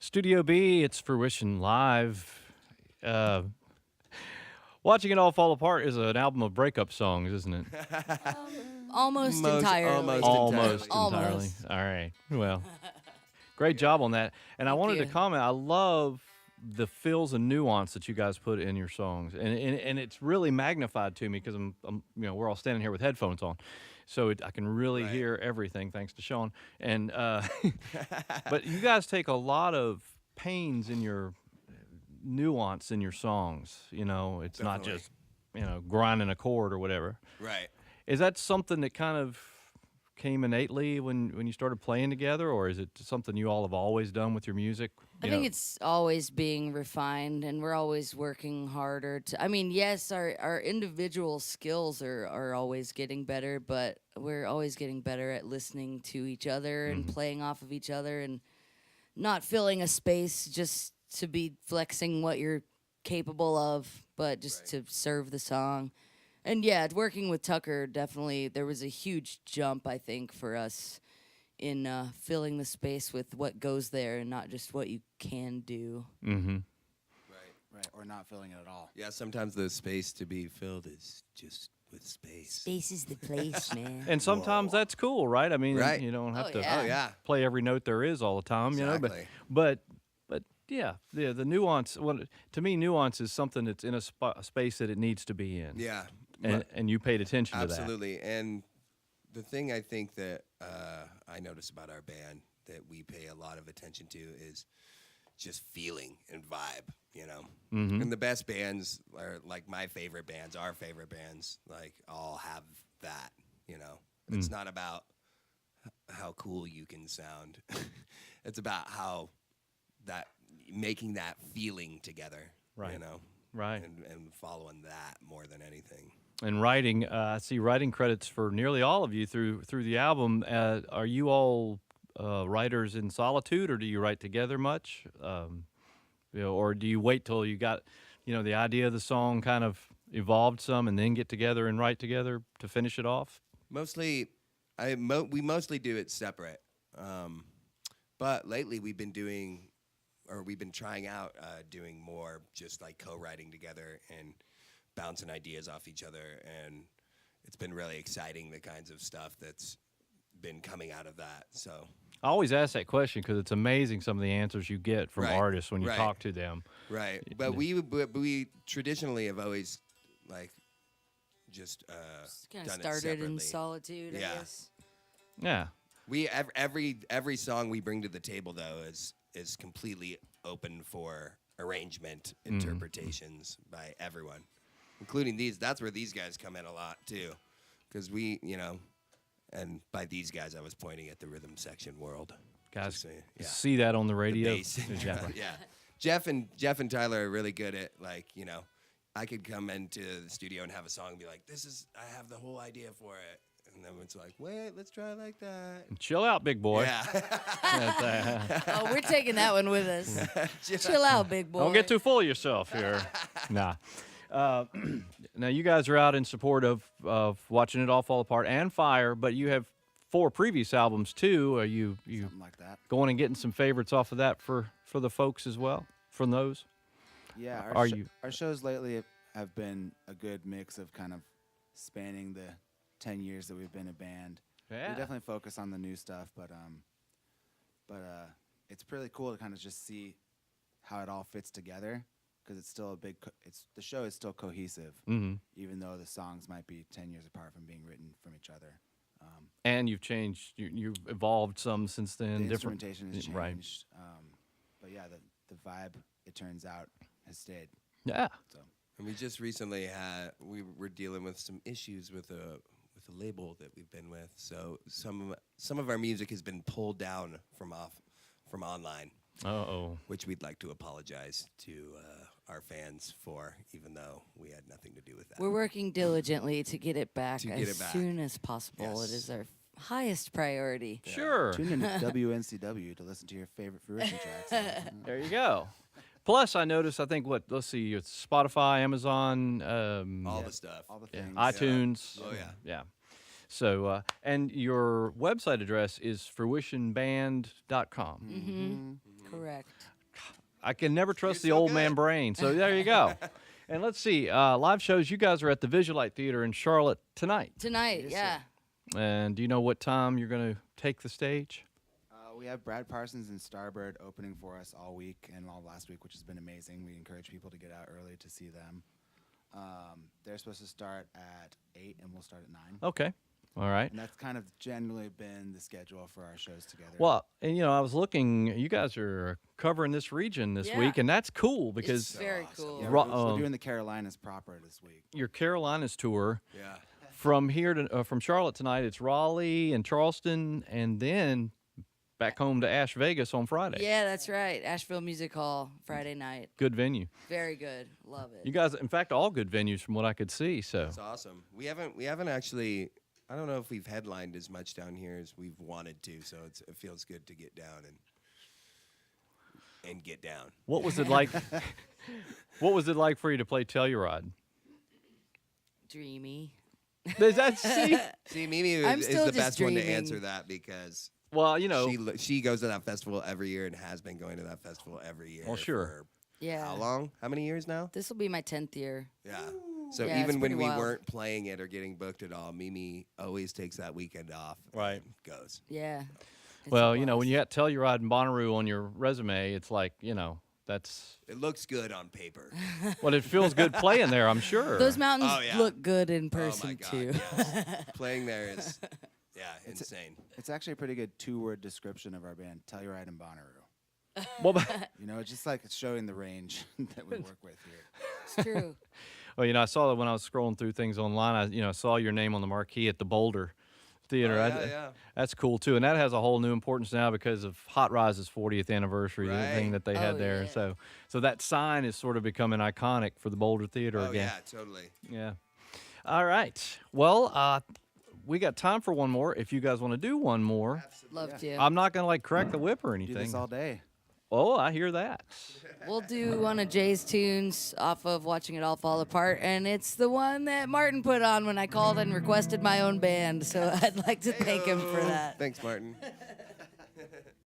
Studio B, it's Fruition Live. Uh, Watching It All Fall Apart is an album of breakup songs, isn't it? Almost Most- entirely. almost Entirely. Almost. All right. Well, great job on that. And I Thank wanted to you. comment. I love the feels and nuance that you guys put in your songs, and it's really magnified to me because we're all standing here with headphones on, so I can really Right. hear everything thanks to Sean. And but you guys take a lot of pains in your nuance in your songs. It's not Definitely. just grinding a chord or whatever. Right. Is that something that kind of came innately when you started playing together, or is it something you all have always done with your music? I think it's always being refined, and we're always working harder to. I mean, yes, our individual skills are always getting better, but we're always getting better at listening to each other and playing off of each other, and not filling a space just to be flexing what you're capable of, but just to serve the song. And yeah, working with Tucker, definitely, there was a huge jump, I think, for us in filling the space with what goes there and not just what you can do. Mm-hmm. Right. Or not filling it at all. Yeah, sometimes the space to be filled is just with space. Space is the place, man. And sometimes that's cool, right? I mean, Right. you don't have Oh, to yeah. Oh, yeah. play every note there is all the time, Exactly. but yeah, the nuance. Well, to me, nuance is something that's in a space that it needs to be in. Yeah. And you paid attention to that. Absolutely. And the thing I think that I notice about our band that we pay a lot of attention to is just feeling and vibe, Mm-hmm. And the best bands are like my favorite bands, our favorite bands, like all have that, It's not about how cool you can sound. It's about how making that feeling together, Right. Right. And following that more than anything. And writing, I see writing credits for nearly all of you through the album. Are you all writers in solitude, or do you write together much? Or do you wait till you got, the idea of the song kind of evolved some, and then get together and write together to finish it off? Mostly, we mostly do it separate. But lately we've been trying out doing more just like co-writing together and bouncing ideas off each other, and it's been really exciting, the kinds of stuff that's been coming out of that. So I always ask that question because it's amazing some of the answers you get from Right, artists when you right. talk to them. right, but we traditionally have always like just Kind done of it started in separately. solitude, I Yeah. guess. Yeah. We every song we bring to the table though is completely open for arrangement, interpretations by everyone, including these. That's where these guys come in a lot too, because and by these guys I was pointing at the rhythm section world. Guys, Just saying, yeah. see that on the The radio. bass. Exactly. Yeah. Jeff and Tyler are really good at I could come into the studio and have a song and be like, I have the whole idea for it. And then it's like, wait, let's try it like that. Chill out, big boy. Yeah. Oh, we're taking that one with us. Chill out, big boy. Don't get too full of yourself here. Nah. Now, you guys are out in support of Watching It All Fall Apart and Fire, but you have 4 previous albums, too. Are you Something like that. going and getting some favorites off of that for the folks as well, from those? Yeah, our shows lately have been a good mix of kind of spanning the 10 years that we've been a band. Yeah. We definitely focus on the new stuff, but it's pretty cool to kind of just see how it all fits together, because it's still the show is still cohesive, even though the songs might be 10 years apart from being written from each other. And you've changed, you've evolved some since then. The instrumentation has changed, Right. But yeah, the vibe, it turns out, has stayed. Yeah. So And we just recently we were dealing with some issues with a label that we've been with. So some of our music has been pulled down from online, which we'd like to apologize to our fans for, even though we had nothing to do with that. We're working diligently to get it back To get as it back. soon as possible. Yes. It is our highest priority. Sure. tune in to WNCW to listen to your favorite Fruition tracks. There you go. Plus, I noticed, let's see, it's Spotify, Amazon, All the stuff. All the yeah, things. iTunes. Oh, yeah. Yeah. So, and your website address is fruitionband.com. Correct. I can never trust the so old man good. brain. So there you go. And let's see, live shows. You guys are at the Visualite Theater in Charlotte tonight. Tonight, yeah. And do you know what time you're going to take the stage? We have Brad Parsons and Starbird opening for us all week and all last week, which has been amazing. We encourage people to get out early to see them. They're supposed to start at 8, and we'll start at 9. Okay. All right. And that's kind of generally been the schedule for our shows together. Well, and you know, I was looking. You guys are covering this region this Yeah. week, and that's cool It's because very awesome. cool. yeah, Ro- we're doing the Carolinas proper this week. your Carolinas tour Yeah. from here to from Charlotte tonight. It's Raleigh and Charleston, and then back home to Ash Vegas on Friday. Yeah, that's right. Asheville Music Hall, Friday night. Good venue. Very good. Love it. You guys, in fact, all good venues from what I could see. So It's awesome. We haven't actually. I don't know if we've headlined as much down here as we've wanted to. So it feels good to get down and get down. what was it like? What was it like for you to play Telluride? Dreamy. Does that see? See, Mimi I'm is still the just best one to dreaming. answer that because Well, you know, she goes to that festival every year and has been going to that festival every year. Well, sure. For Yeah. how long? How many years now? This will be my 10th year. Yeah. So Yeah, it's even when pretty we wild. weren't playing it or getting booked at all, Mimi always takes that weekend off. Right. And goes. Yeah. It's well, a you know, when blast. you got Telluride and Bonnaroo on your resume, it's like, you know, that's It looks good on paper. well, it feels good playing there. I'm sure. Those mountains Oh, yeah. look good in Oh my person God, too. yes. Playing there is, insane. It's actually a pretty good 2-word description of our band, Telluride and Bonnaroo. Well, You know, it's just like it's showing the range that we work with here. It's true. well, you know, I saw that when I was scrolling through things online. I saw your name on the marquee at the Boulder Theater. Oh, I- yeah. That's cool too, and that has a whole new importance now because of Hot Rise's 40th anniversary, the thing Right. that they had Oh, there. yeah. So that sign is sort of becoming iconic for the Boulder Theater Oh again. yeah, totally. Yeah. All right. Well, we got time for one more. If you guys want to do one more, Love to. I'm not gonna like crack the whip or Do this anything. all day. Oh, I hear that. We'll do one of Jay's tunes off of Watching It All Fall Apart, and it's the one that Martin put on when I called and requested my own band. So I'd like to thank him for that. Thanks, Martin.